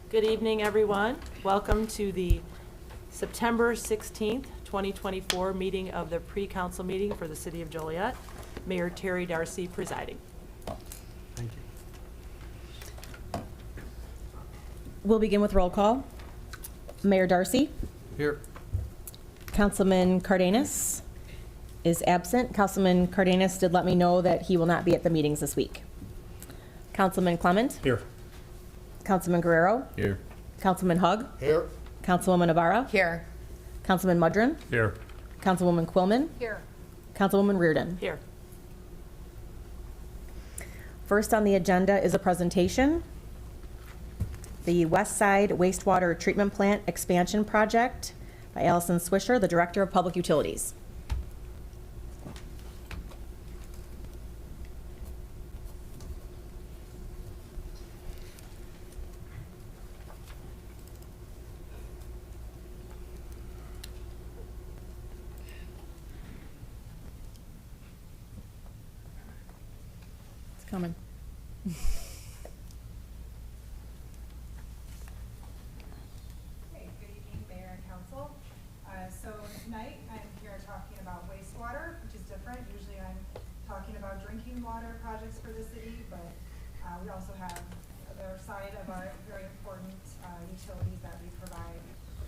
Good evening, everyone. Welcome to the September 16th, 2024 meeting of the pre-council meeting for the City of Joliet. Mayor Terry Darcy presiding. Thank you. We'll begin with roll call. Mayor Darcy. Here. Councilman Cardenas is absent. Councilman Cardenas did let me know that he will not be at the meetings this week. Councilman Clement. Here. Councilman Guerrero. Here. Councilman Hug. Here. Councilwoman Navarra. Here. Councilman Mudron. Here. Councilwoman Quillman. Here. Councilwoman Reardon. Here. First on the agenda is a presentation. The West Side Wastewater Treatment Plant Expansion Project by Allison Swisher, the Director of Public Utilities. It's coming. Okay, good evening, Mayor and Council. So tonight, I'm here talking about wastewater, which is different. Usually I'm talking about drinking water projects for the city, but we also have the other side of our very important utilities that we provide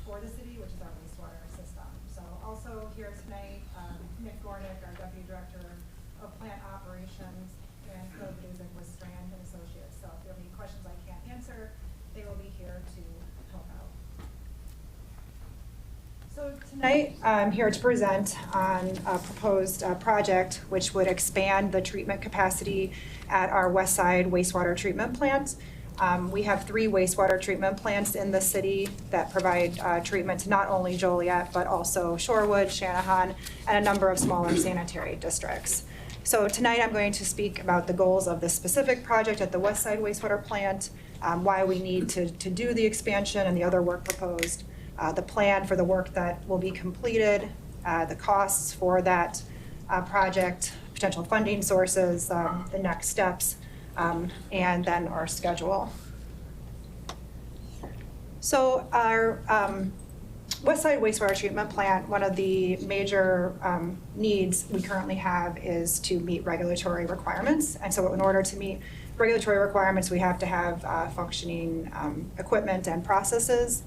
for the city, which is our wastewater system. So also here tonight, Nick Gornick, our Deputy Director of Plant Operations, and Phil Buzik with Strand and Associates. So if there are any questions I can't answer, they will be here to help out. So tonight, I'm here to present on a proposed project which would expand the treatment capacity at our West Side wastewater treatment plant. We have 3 wastewater treatment plants in the city that provide treatment to not only Joliet, but also Shorewood, Shanahan, and a number of smaller sanitary districts. So tonight I'm going to speak about the goals of this specific project at the West Side wastewater plant, why we need to do the expansion and the other work proposed, the plan for the work that will be completed, the costs for that project, potential funding sources, the next steps, and then our schedule. So our West Side wastewater treatment plant, one of the major needs we currently have is to meet regulatory requirements. And so in order to meet regulatory requirements, we have to have functioning equipment and processes.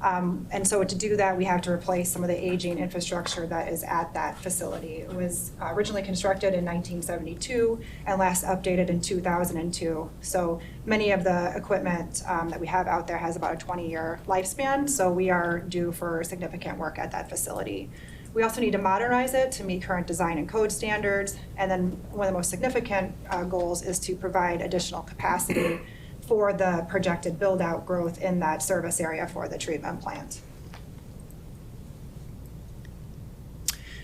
And so to do that, we have to replace some of the aging infrastructure that is at that facility. It was originally constructed in 1972 and last updated in 2002. So many of the equipment that we have out there has about a 20-year lifespan. So we are due for significant work at that facility. We also need to modernize it to meet current design and code standards. And then one of the most significant goals is to provide additional capacity for the projected build-out growth in that service area for the treatment plant.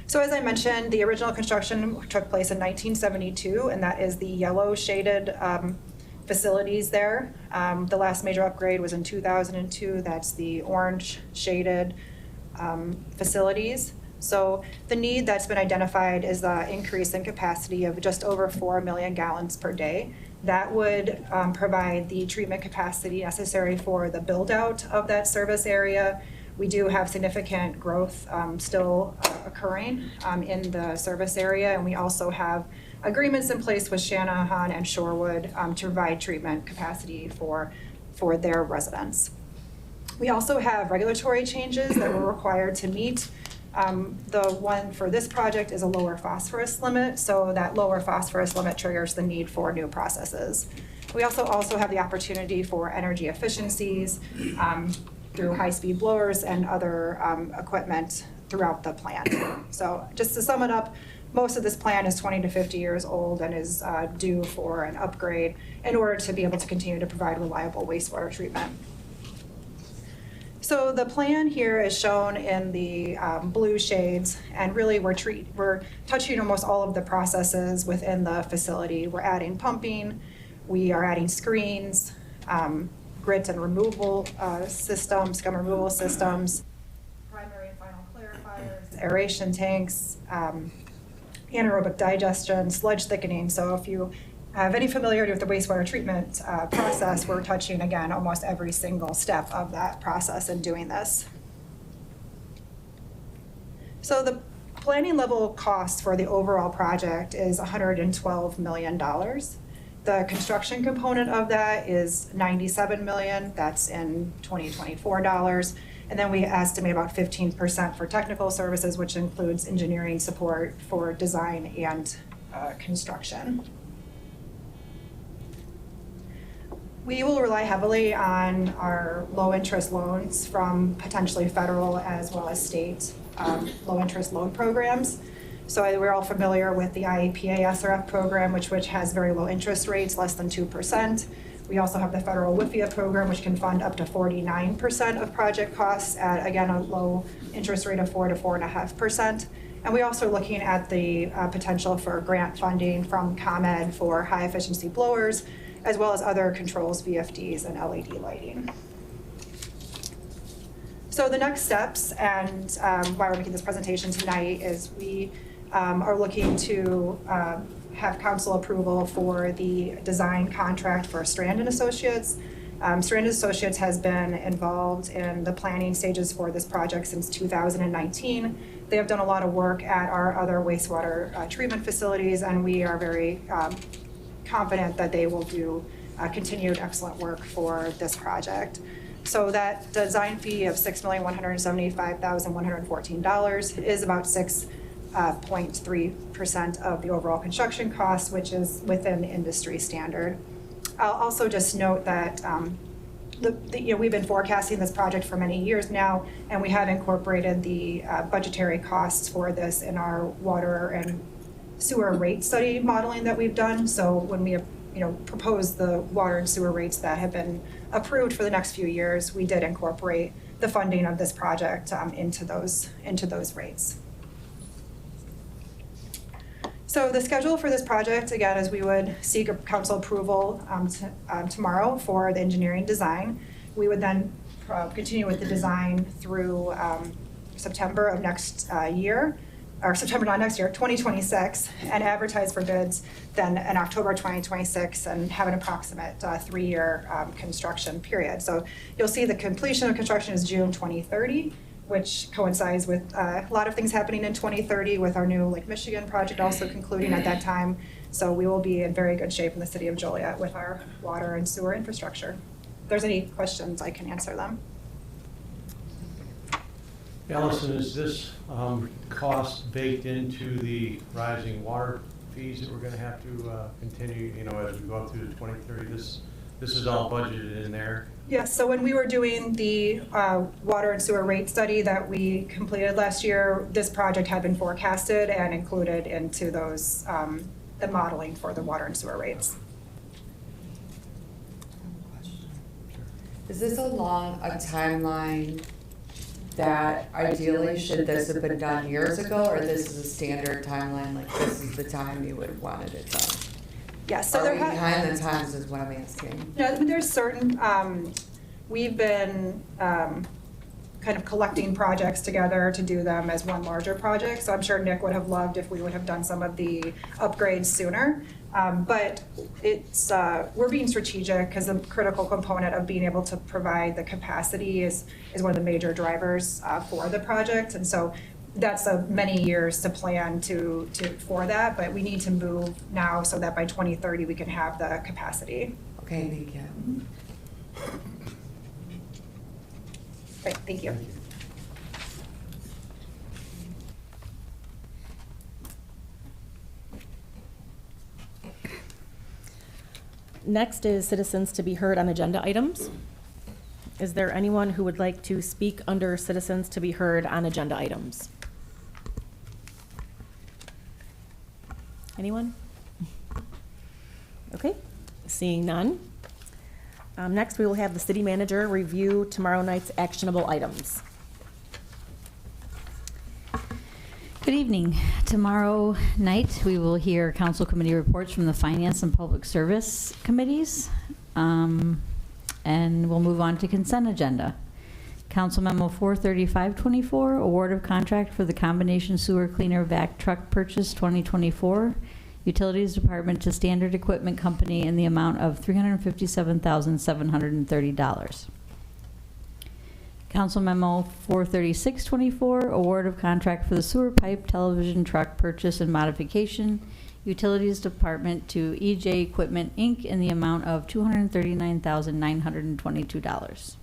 So as I mentioned, the original construction took place in 1972, and that is the yellow shaded facilities there. The last major upgrade was in 2002. That's the orange shaded facilities. So the need that's been identified is the increase in capacity of just over 4 million gallons per day. That would provide the treatment capacity necessary for the build out of that service area. We do have significant growth still occurring in the service area, and we also have agreements in place with Shanahan and Shorewood to provide treatment capacity for their residents. We also have regulatory changes that we're required to meet. The one for this project is a lower phosphorus limit, so that lower phosphorus limit triggers the need for new processes. We also have the opportunity for energy efficiencies through high-speed blowers and other equipment throughout the plant. So just to sum it up, most of this plant is 20 to 50 years old and is due for an upgrade in order to be able to continue to provide reliable wastewater treatment. So the plan here is shown in the blue shades, and really we're touching almost all of the processes within the facility. We're adding pumping, we are adding screens, grit and removal systems, scum removal systems, primary and final clarifiers, aeration tanks, anaerobic digestion, sludge thickening. So if you have any familiarity with the wastewater treatment process, we're touching, again, almost every single step of that process in doing this. So the planning level cost for the overall project is $112 million. The construction component of that is $97 million. That's in 2024 dollars. And then we estimate about 15% for technical services, which includes engineering support for design and construction. We will rely heavily on our low-interest loans from potentially federal as well as state low-interest loan programs. So we're all familiar with the IEPA SRF program, which has very low interest rates, less than 2%. We also have the federal WIFIA program, which can fund up to 49% of project costs at, again, a low interest rate of 4 to 4.5%. And we also are looking at the potential for grant funding from ComEd for high efficiency blowers, as well as other controls, VFDs, and LED lighting. So the next steps, and why we're making this presentation tonight, is we are looking to have council approval for the design contract for Strand & Associates. Strand & Associates has been involved in the planning stages for this project since 2019. They have done a lot of work at our other wastewater treatment facilities, and we are very confident that they will do continued excellent work for this project. So that design fee of $6,175,114 is about 6.3% of the overall construction cost, which is within industry standard. I'll also just note that we've been forecasting this project for many years now, and we have incorporated the budgetary costs for this in our water and sewer rate study modeling that we've done. So when we proposed the water and sewer rates that have been approved for the next few years, we did incorporate the funding of this project into those rates. So the schedule for this project, again, is we would seek a council approval tomorrow for the engineering design. We would then continue with the design through September of next year, or September, not next year, 2026, and advertise for bids then in October 2026 and have an approximate 3-year construction period. So you'll see the completion of construction is June 2030, which coincides with a lot of things happening in 2030 with our new Lake Michigan project also concluding at that time. So we will be in very good shape in the city of Joliet with our water and sewer infrastructure. If there's any questions, I can answer them. Allison, is this cost baked into the rising water fees that we're going to have to continue, as we go up through to 2030? This is all budgeted in there? Yes, so when we were doing the water and sewer rate study that we completed last year, this project had been forecasted and included into those, the modeling for the water and sewer rates. Is this a timeline that ideally should this have been done years ago, or this is a standard timeline, like this is the time you would have wanted it done? Yes, so are there we behind the times is what I'm asking. No, there's certain, we've been kind of collecting projects together to do them as one larger project. So I'm sure Nick would have loved if we would have done some of the upgrades sooner. But it's we're being strategic because the critical component of being able to provide the capacity is one of the major drivers for the project. And so that's many years to plan for that, but we need to move now so that by 2030 we can have the capacity. Okay, thank you. Great, thank you. Next is citizens to be heard on agenda items. Is there anyone who would like to speak under citizens to be heard on agenda items? Anyone? Okay, seeing none. Next, we will have the city manager review tomorrow night's actionable items. Good evening. Tomorrow night, we will hear council committee reports from the Finance and Public Service Committees, and we'll move on to consent agenda. Council Memo 43524, award of contract for the combination sewer cleaner vac truck purchase 2024 Utilities Department to Standard Equipment Company in the amount of $357,730. Council Memo 43624, award of contract for the sewer pipe television truck purchase and modification, Utilities Department to EJ Equipment, Inc. in the amount of $239,922.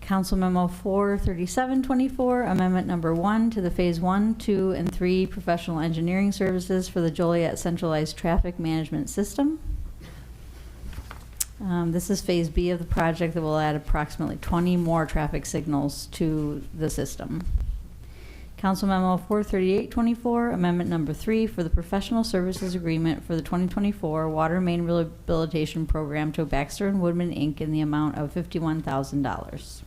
Council Memo 43724, Amendment Number 1 to the Phase 1, 2, and 3 Professional Engineering Services for the Joliet Centralized Traffic Management System. This is Phase B of the project that will add approximately 20 more traffic signals to the system. Council Memo 43824, Amendment Number 3 for the Professional Services Agreement for the 2024 Water Main Rehabilitation Program to Baxter and Woodman, Inc. in the amount of $51,000.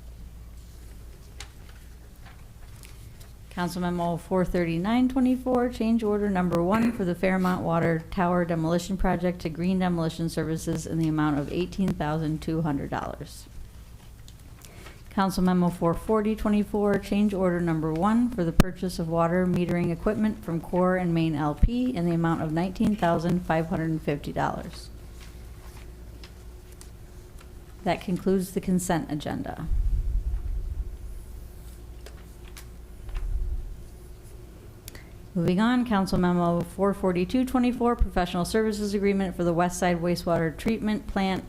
Council Memo 43924, change order number 1 for the Fairmont Water Tower Demolition Project to Green Demolition Services in the amount of $18,200. Council Memo 44024, change order number 1 for the purchase of water metering equipment from Core and Main LP in the amount of $19,550. That concludes the consent agenda. Moving on, Council Memo 44224, Professional Services Agreement for the West Side Wastewater Treatment Plant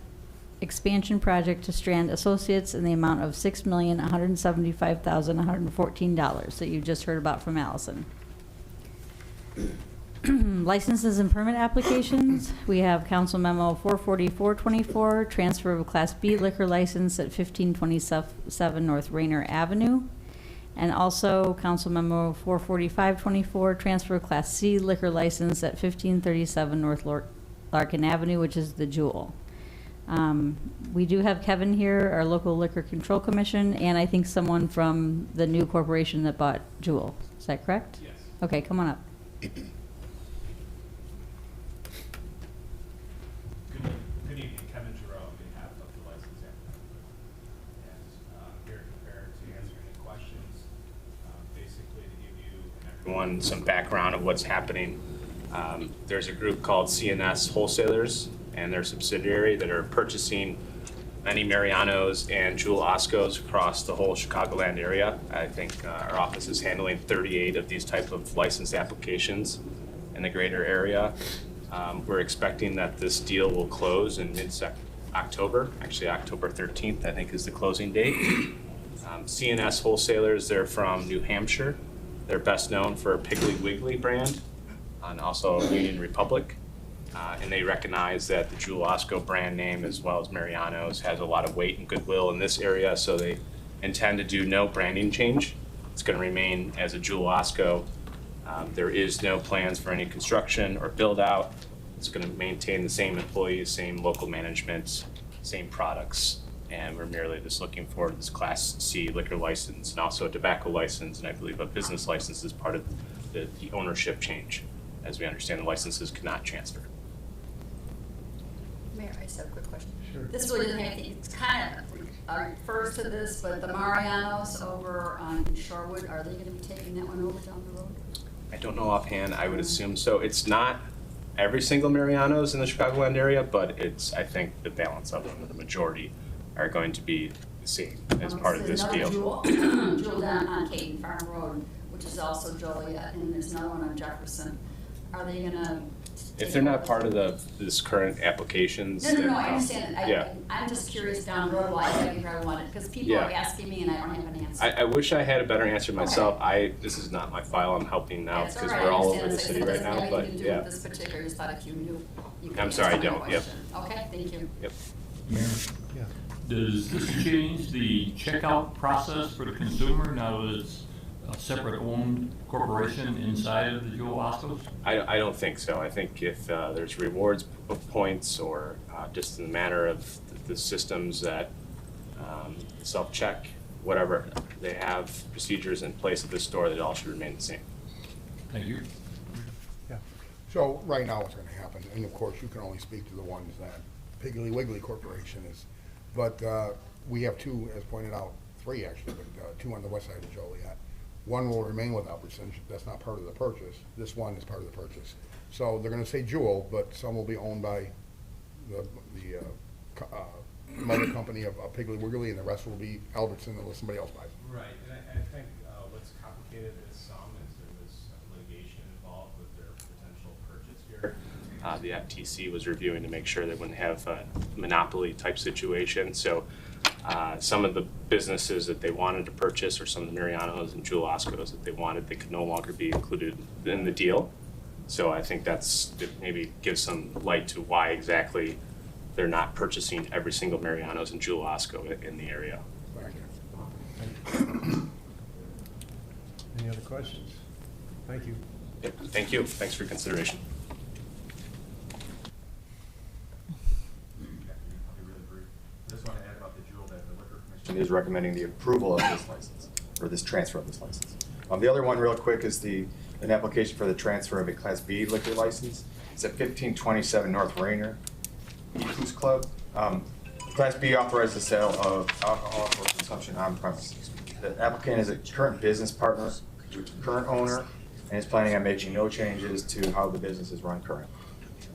Expansion Project to Strand Associates in the amount of $6,175,114 that you just heard about from Allison. Licenses and permit applications. We have Council Memo 44424, transfer of a Class B liquor license at 1527 North Rayner Avenue. And also Council Memo 44524, transfer of Class C liquor license at 1537 North Larkin Avenue, which is the Jewel. We do have Kevin here, our local Liquor Control Commission, and I think someone from the new corporation that bought Jewel. Is that correct? Yes. Okay, come on up. Good evening, Kevin Giroux on behalf of the license applicant. And here prepared to answer any questions. Basically to give you and everyone some background of what's happening. There's a group called CNS Wholesalers and their subsidiary that are purchasing many Marianos and Jewel Oscos across the whole Chicagoland area. I think our office is handling 38 of these type of license applications in the greater area. We're expecting that this deal will close in mid-October. Actually, October 13th, I think, is the closing date. CNS Wholesalers, they're from New Hampshire. They're best known for Piggly Wiggly brand and also Union Republic. And they recognize that the Jewel Osco brand name, as well as Mariano's, has a lot of weight and goodwill in this area, so they intend to do no branding change. It's going to remain as a Jewel Osco. There is no plans for any construction or build out. It's going to maintain the same employees, same local management, same products, and we're merely just looking for this Class C liquor license and also a tobacco license, and I believe a business license is part of the ownership change. As we understand, the licenses cannot transfer. Mayor, I just have a quick question. Sure. This really doesn't have anything, it's kind of refers to this, but the Marianos over on Shorewood, are they gonna be taking that one over down the road? I don't know offhand, I would assume so. It's not every single Mariano's in the Chicagoland area, but it's, I think, the balance of them, the majority, are going to be the same as part of this deal. Jewel down on Caden Farm Road, which is also Joliet, and there's another one on Jefferson. Are they gonna? If they're not part of this current applications. No, then, I understand. Yeah. I'm just curious down the road why you probably want it, because people are asking me and I don't have an answer. I wish I had a better answer myself. This is not my file. I'm helping now That's because all right, we're I all understand. over the So city it right doesn't now, have but anything to do yeah. with this particular, just thought if you knew, you could I'm sorry, I answer my don't. Yep. question. Okay, thank you. Yep. Mayor, Yeah. does this change the checkout process for the consumer now that it's a separate owned corporation inside of the Jewel Oscos? I don't think so. I think if there's rewards points or just in the matter of the systems that self-check, whatever, they have procedures in place at this store that all should remain the same. Thank you. Yeah. So right now what's gonna happen, and of course you can only speak to the ones that Piggly Wiggly Corporation is, but we have two, as pointed out, three actually, but two on the west side of Joliet. One will remain with Albertsons, that's not part of the purchase. This one is part of the purchase. So they're gonna say Jewel, but some will be owned by the mother company of Piggly Wiggly, and the rest will be Albertson unless somebody else buys them. Right, and I think what's complicated this some is there was litigation involved with their potential purchase here. The FTC was reviewing to make sure they wouldn't have a monopoly type situation. So some of the businesses that they wanted to purchase, or some of the Mariano's and Jewel Oscos that they wanted, they could no longer be included in the deal. So I think it maybe gives some light to why exactly they're not purchasing every single Mariano's and Jewel Osco in the area. Any other questions? Thank you. Yep, thank you. Thanks for your consideration. I just want to add about the Jewel that the Liquor Commission is recommending the approval of this license, or this transfer of this license. The other one, real quick, is an application for the transfer of a Class B liquor license. It's at 1527 North Rainier, Equus Club. Class B authorizes the sale of alcohol for consumption on premises. The applicant is a current business partner with the current owner and is planning on making no changes to how the business is run currently.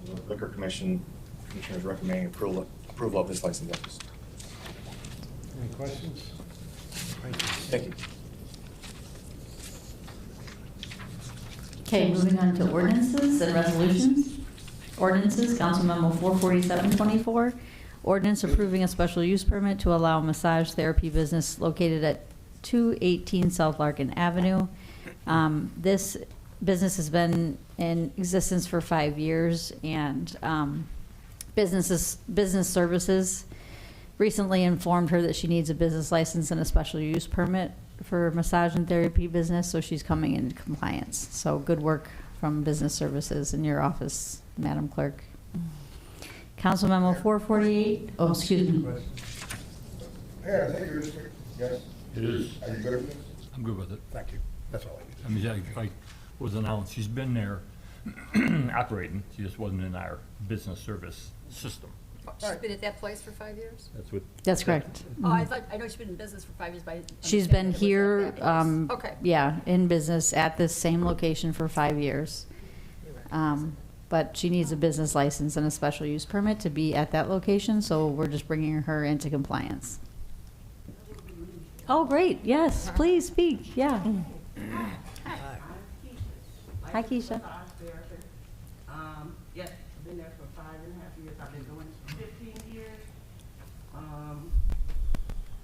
The Liquor Commission is recommending approval of this license. Any questions? Thank you. Thank you. Okay, moving on to ordinances and resolutions. Ordinances, Council Memo 44724, ordinance approving a special use permit to allow massage therapy business located at 218 South Larkin Avenue. This business has been in existence for 5 years, and business services recently informed her that she needs a business license and a special use permit for massage and therapy business, so she's coming into compliance. So good work from business services in your office, Madam Clerk. Council Memo 448, oh, excuse me. Hey, I think you're just, yes, It is. are you good with this? I'm good with it. Thank you, that's all I I need. mean, I was announced, she's been there operating, she just wasn't in our business service system. She's been at that place for 5 years? That's what. That's correct. Oh, I know she's been in business for 5 years, but I didn't She's understand been that it was here, at that place. Okay. yeah, in business at this same location for 5 years. But she needs a business license and a special use permit to be at that location, so we're just bringing her into compliance. Oh, great, yes, please speak, yeah. Hi, Keisha. Yes, I've been there for 5.5 years. I've been doing this for 15 years.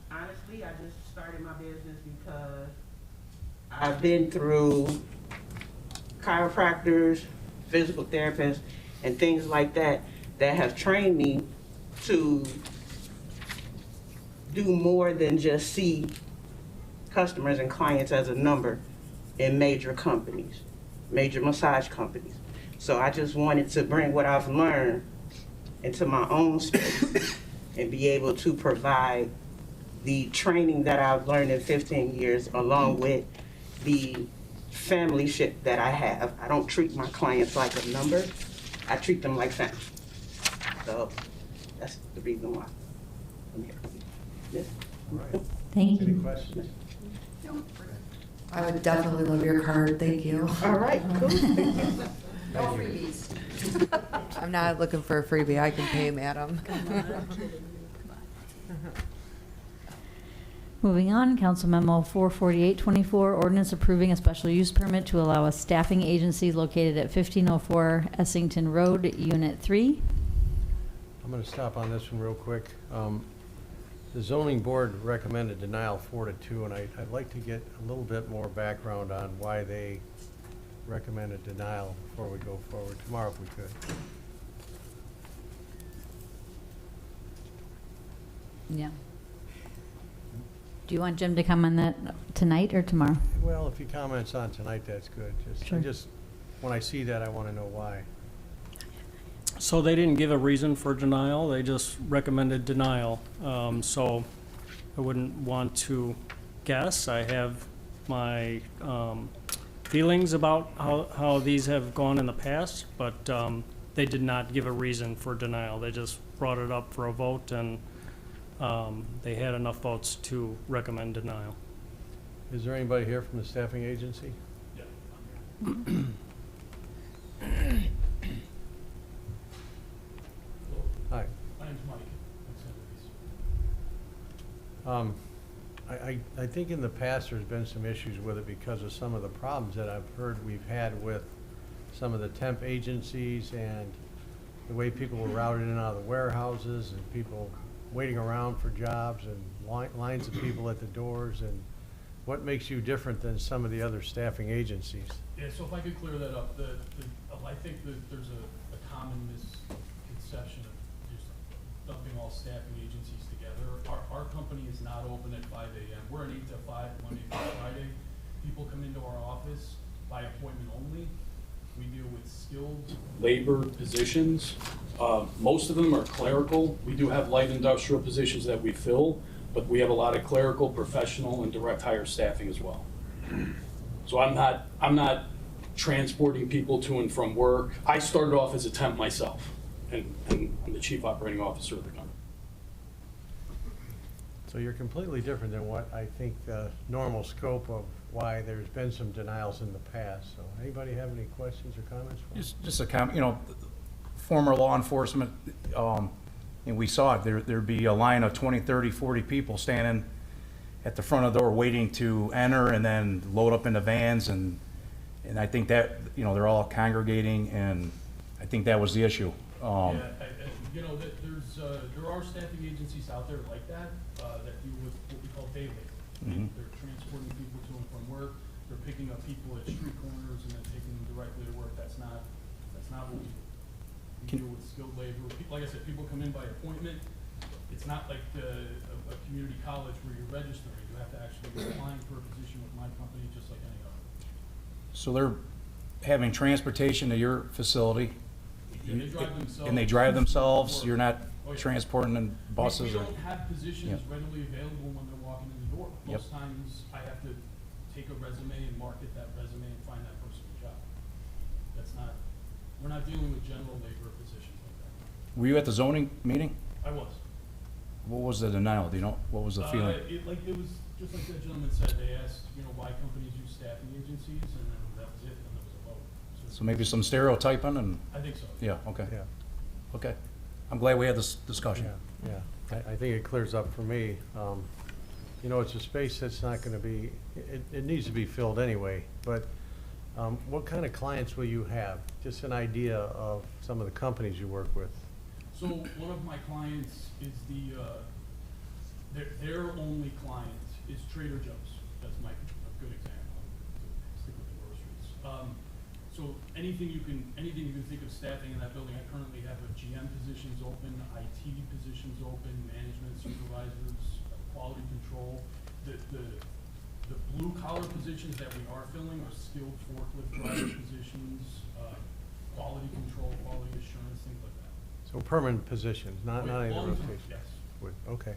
Honestly, I just started my business because I've been through chiropractors, physical therapists, and things like that have trained me to do more than just see customers and clients as a number in major companies, major massage companies. So I just wanted to bring what I've learned into my own space and be able to provide the training that I've learned in 15 years along with the familyship that I have. I don't treat my clients like a number. I treat them like family. So that's the reason why I'm here. Yes. All right. Thank Any you. questions? I would definitely love your card, thank you. All right, cool. No freebies. I'm not looking for a freebie, I can pay, madam. Moving on, Council Memo 44824, ordinance approving a special use permit to allow a staffing agency located at 1504 Essington Road, Unit 3. I'm going to stop on this one real quick. The zoning board recommended denial 4-2, and I'd like to get a little bit more background on why they recommended denial before we go forward tomorrow, if we could. Yeah. Do you want Jim to come on that tonight or tomorrow? Well, if he comments on tonight, that's good. Sure. When I see that, I want to know why. So they didn't give a reason for denial, they just recommended denial. So I wouldn't want to guess. I have my feelings about how these have gone in the past, but they did not give a reason for denial. They just brought it up for a vote, and they had enough votes to recommend denial. Is there anybody here from the staffing agency? Hi. My name's Mike. I think in the past, there's been some issues with it because of some of the problems that I've heard we've had with some of the temp agencies and the way people were routed in and out of the warehouses and people waiting around for jobs and lines of people at the doors. And what makes you different than some of the other staffing agencies? Yeah, so if I could clear that up, I think that there's a common misconception of just dumping all staffing agencies together. Our company is not open at 5 a.m. We're an 8 to 5, Monday through Friday. People come into our office by appointment only. We deal with skilled labor positions. Most of them are clerical. We do have light industrial positions that we fill, but we have a lot of clerical, professional, and direct hire staffing as well. So I'm not transporting people to and from work. I started off as a temp myself, and I'm the chief operating officer of the company. So you're completely different than what I think the normal scope of why there's been some denials in the past. So anybody have any questions or comments? Just a comment, former law enforcement, and we saw it, there'd be a line of 20, 30, 40 people standing at the front of the door waiting to enter and then load up into vans, and I think that, they're all congregating, and I think that was the issue. There are staffing agencies out there like that, that do what we call day labor. Mhm. They're transporting people to and from work, they're picking up people at street corners and then taking them directly to work. That's not what we do. We deal with skilled labor. Like I said, people come in by appointment. It's not like a community college where you're registering. You have to actually be applying for a position with my company just like any other. So they're having transportation to your facility? Yeah, they drive themselves. And they drive themselves? You're not Oh, yeah. transporting in buses? We or- don't have positions Yeah. readily available when they're walking in the door. Yep. Most times, I have to take a resume and market that resume and find that person a job. We're not dealing with general labor positions like that. Were you at the zoning meeting? I was. What was the denial? Do you know, what was the feeling? It was, just like that gentleman said, they asked, why companies use staffing agencies, and then that was it, and there was a vote. So maybe some stereotyping and? I think so. Yeah, okay. Yeah. Okay. I'm glad we had this discussion. Yeah. I think it clears up for me. It's a space that's not going to be, it needs to be filled anyway, but what kind of clients will you have? Just an idea of some of the companies you work with. So one of my clients is their only client is Trader Joe's. That's a good example. Stick with the groceries. So anything you can think of staffing in that building. I currently have a GM positions open, IT positions open, management supervisors, quality control. The blue collar positions that we are filling are skilled forklift driver positions, quality control, quality assurance, things like that. So permanent positions, not any Long term, rotation? yes. Okay.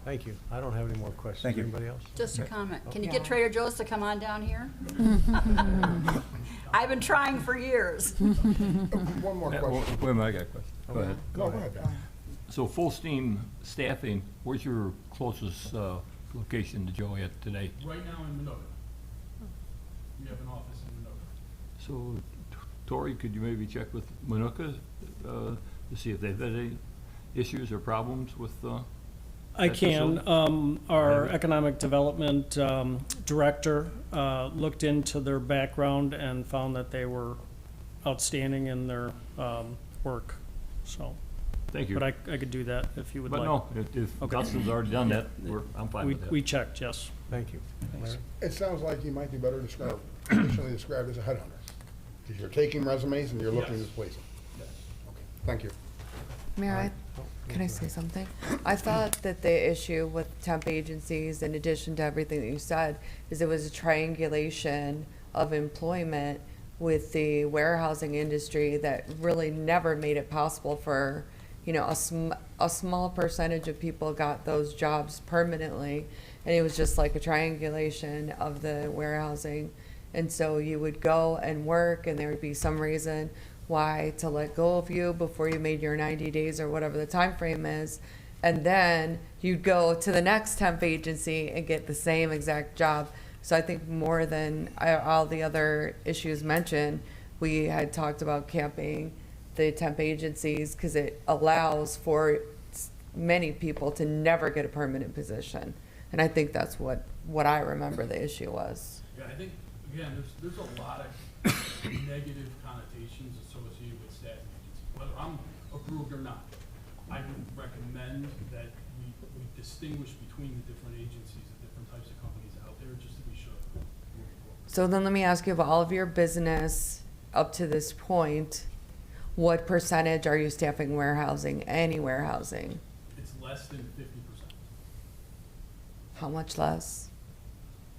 Thank you. I don't have any more questions. Thank you. Anybody else? Just a comment. Can you Okay. get Trader Joe's to come on down here? I've been trying for years. One more question. Wait a minute, I got a question. Go ahead. No, go ahead, Ben. So full steam staffing, where's your closest location to Joliet today? Right now in Minoka. We have an office in Minoka. So, Tori, could you maybe check with Manuka to see if they've had any issues or problems with I that can. facility? Our economic development director looked into their background and found that they were outstanding in their work, so. Thank you. But I could do that if you would like. But no, if Okay. Dustin's already done that, I'm fine with that. We checked, yes. Thank you. Larry? It sounds like you might be better traditionally described as a headhunter. Because you're taking resumes and you're looking to Yes. place them. Yes. Okay, thank you. Mayor, can I say something? I thought that the issue with temp agencies, in addition to everything that you said, is it was a triangulation of employment with the warehousing industry that really never made it possible for, a small percentage of people got those jobs permanently. And it was just like a triangulation of the warehousing. And so you would go and work, and there would be some reason why to let go of you before you made your 90 days or whatever the time frame is. and then you'd go to the next temp agency and get the same exact job. So I think more than all the other issues mentioned, we had talked about capping the temp agencies because it allows for many people to never get a permanent position. And I think that's what I remember the issue was. Yeah, I think, again, there's a lot of negative connotations associated with staffing agencies, whether I'm approved or not. I would recommend that we distinguish between the different agencies, the different types of companies out there, just to be sure. So then let me ask you, of all of your business up to this point, what percentage are you staffing warehousing, any warehousing? It's less than 50%. How much less?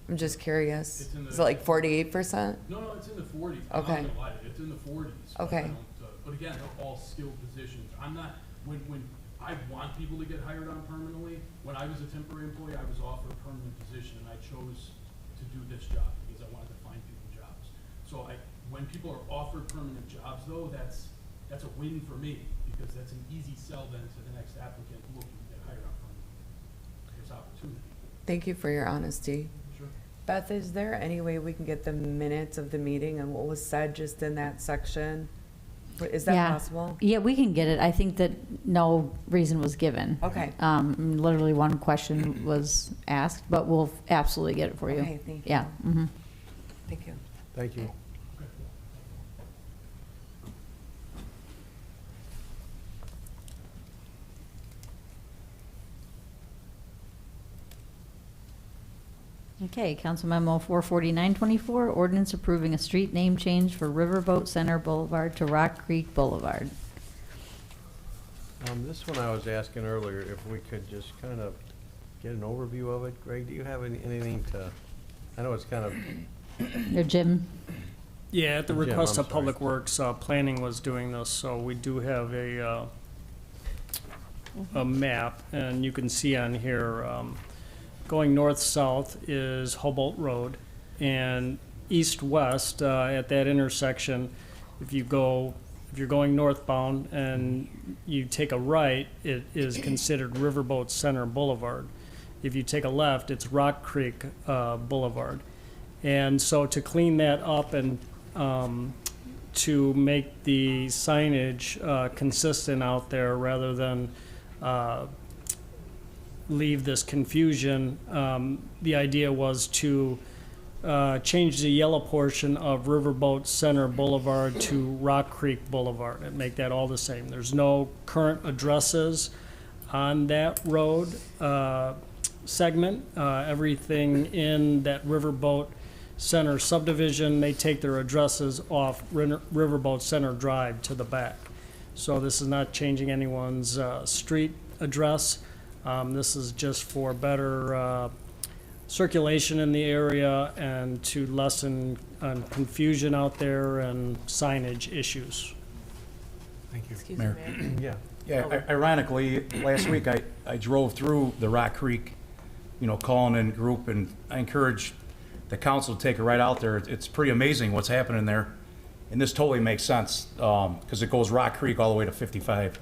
I'm just curious. It's in the- Is it like 48%? No, it's in the 40s. Okay. I'm not gonna lie to you. It's in the 40s. Okay. I don't, but again, they're all skilled positions. I'm not, when I want people to get hired on permanently, when I was a temporary employee, I was offered a permanent position, and I chose to do this job because I wanted to find people jobs. So when people are offered permanent jobs, though, that's a win for me, because that's an easy sell then to the next applicant looking to get hired on permanently. There's opportunity. Thank you for your honesty. Sure. Beth, is there any way we can get the minutes of the meeting and what was said just in that section? Is that Yeah. possible? Yeah, we can get it. I think that no reason was given. Okay. Literally one question was asked, but we'll absolutely get it for you. Okay, thank you. Yeah. Mhm. Thank you. Thank you. Okay, Council Memo 44924, ordinance approving a street name change for Riverboat Center Boulevard to Rock Creek Boulevard. This one I was asking earlier, if we could just kind of get an overview of it. Greg, do you have anything to, I know it's kind of, Your Jim? Yeah, at the Jim, request I'm of Public sorry. Works, Planning was doing this, so we do have a map, and you can see on here, going north-south is Hobart Road, and east-west, at that intersection, if you're going northbound and you take a right, it is considered Riverboat Center Boulevard. If you take a left, it's Rock Creek Boulevard. And so to clean that up and to make the signage consistent out there rather than leave this confusion, the idea was to change the yellow portion of Riverboat Center Boulevard to Rock Creek Boulevard and make that all the same. There's no current addresses on that road segment. Everything in that Riverboat Center subdivision, they take their addresses off Riverboat Center Drive to the back. So this is not changing anyone's street address. This is just for better circulation in the area and to lessen confusion out there and signage issues. thank you. Excuse me, Mayor. Mayor. Yeah. Yeah, ironically, last week I drove through the Rock Creek, calling in group, and I encourage the council to take it right out there. It's pretty amazing what's happening there. And this totally makes sense, because it goes Rock Creek all the way to 55.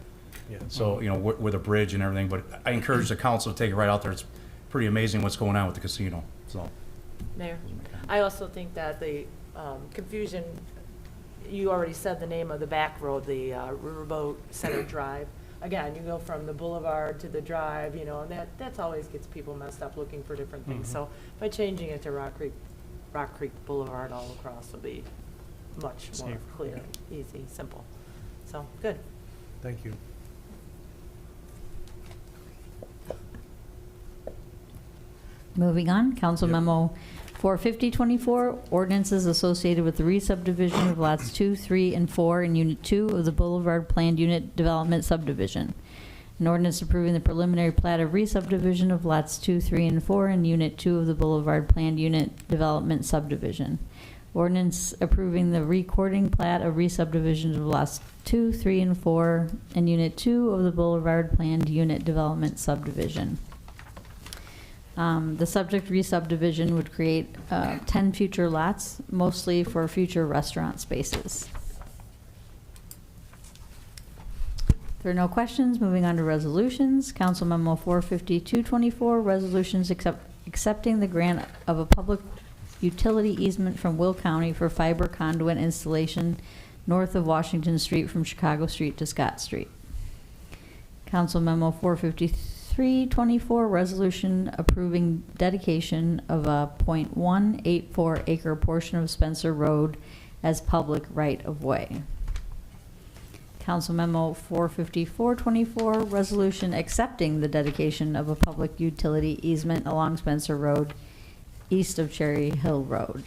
Yeah. So, with a bridge and everything, but I encourage the council to take it right out there. It's pretty amazing what's going on with the casino, so. Mayor, I also think that the confusion, you already said the name of the back road, the Riverboat Center Drive. Again, you go from the boulevard to the drive, and that's always gets people messed up looking for different things. So by changing it to Rock Creek Boulevard all across will be much more Safer. clear, easy, simple. So, good. Thank you. Moving on, Council Yep. Memo 45024, ordinances associated with the re-subdivision of lots 2, 3, and 4 in Unit 2 of the Boulevard Planned Unit Development Subdivision. An ordinance approving the preliminary plat of re-subdivision of lots 2, 3, and 4 in Unit 2 of the Boulevard Planned Unit Development Subdivision. Ordinance approving the recording plat of re-subdivision of lots 2, 3, and 4 in Unit 2 of the Boulevard Planned Unit Development Subdivision. The subject re-subdivision would create 10 future lots, mostly for future restaurant spaces. There are no questions. Moving on to resolutions. Council Memo 45224, resolutions accepting the grant of a public utility easement from Will County for fiber conduit installation north of Washington Street from Chicago Street to Scott Street. Council Memo 45324, resolution approving dedication of a .184 acre portion of Spencer Road as public right-of-way. Council Memo 45424, resolution accepting the dedication of a public utility easement along Spencer Road, east of Cherry Hill Road.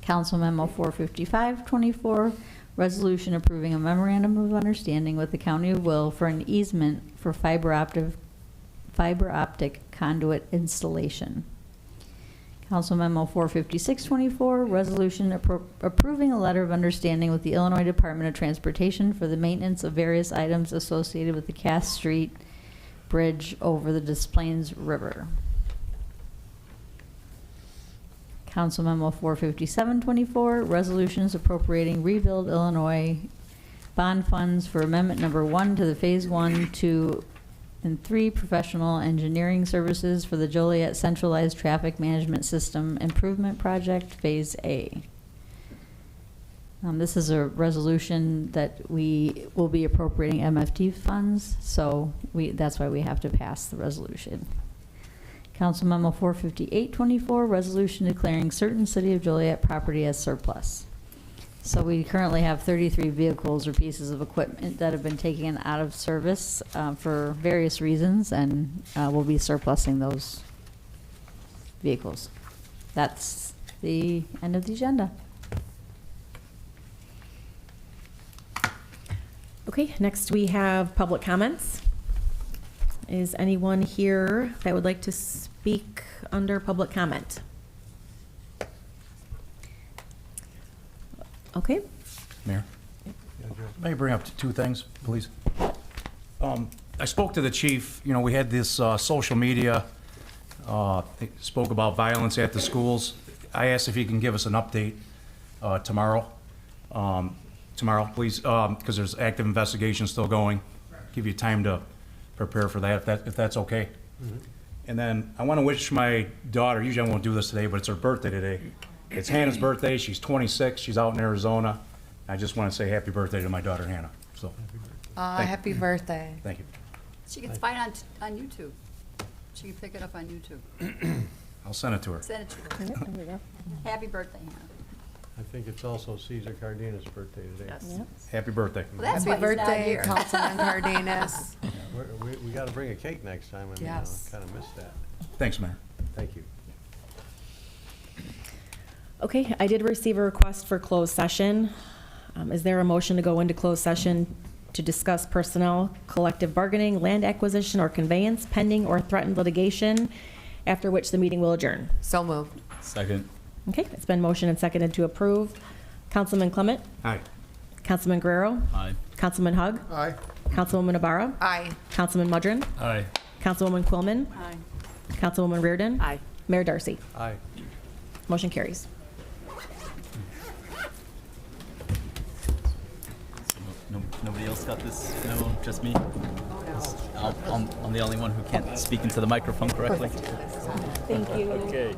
Council Memo 45524, resolution approving a memorandum of understanding with the County of Will for an easement for fiber optic conduit installation. Council Memo 45624, resolution approving a letter of understanding with the Illinois Department of Transportation for the maintenance of various items associated with the Cass Street Bridge over the Des Plaines River. Council Memo 45724, resolutions appropriating Rebuild Illinois bond funds for Amendment Number 1 to the Phase 1, 2, and 3 professional engineering services for the Joliet Centralized Traffic Management System Improvement Project, Phase A. This is a resolution that we will be appropriating MFT funds, so that's why we have to pass the resolution. Council Memo 45824, resolution declaring certain City of Joliet property as surplus. So we currently have 33 vehicles or pieces of equipment that have been taken out of service for various reasons, and we'll be surplusing those vehicles. That's the end of the agenda. Okay, next we have public comments. Is anyone here that would like to speak under public comment? Okay. Mayor? May I bring up two things, please? I spoke to the chief. You know, we had this social media, they spoke about violence at the schools. I asked if he can give us an update tomorrow, please, because there's active investigation still going. Give you time to prepare for that, if that's okay. Mm-hmm. And then I want to wish my daughter, usually I won't do this today, but it's her birthday today. It's Hannah's birthday. She's 26. She's out in Arizona. I just want to say happy birthday to my daughter, Hannah. So, Happy birthday. thank you. She can find it on YouTube. She can pick it up on YouTube. I'll send it to her. Send it to her. Happy birthday, Hannah. I think it's also Cesar Cardenas' birthday today. Yes. Happy birthday. Well, that's why Happy he's not birthday, here. Councilman Cardenas. We got to bring a cake next time. I mean, Yes. I kind of missed that. Thanks, Mayor. Thank you. Okay, I did receive a request for closed session. Is there a motion to go into closed session to discuss personnel, collective bargaining, land acquisition or conveyance, pending or threatened litigation, after which the meeting will adjourn? So moved. Second. Okay, it's been motioned and seconded to approve. Councilman Clement? Aye. Councilman Guerrero? Aye. Councilman Hug? Aye. Councilwoman Ibarra? Aye. Councilman Mudrin? Aye. Councilwoman Quillman? Aye. Councilwoman Reardon? Aye. Mayor Darcy? Aye. Motion carries. Nobody else got this? No, just me? I'm the only one who can't speak into the microphone correctly. Thank you. Okay.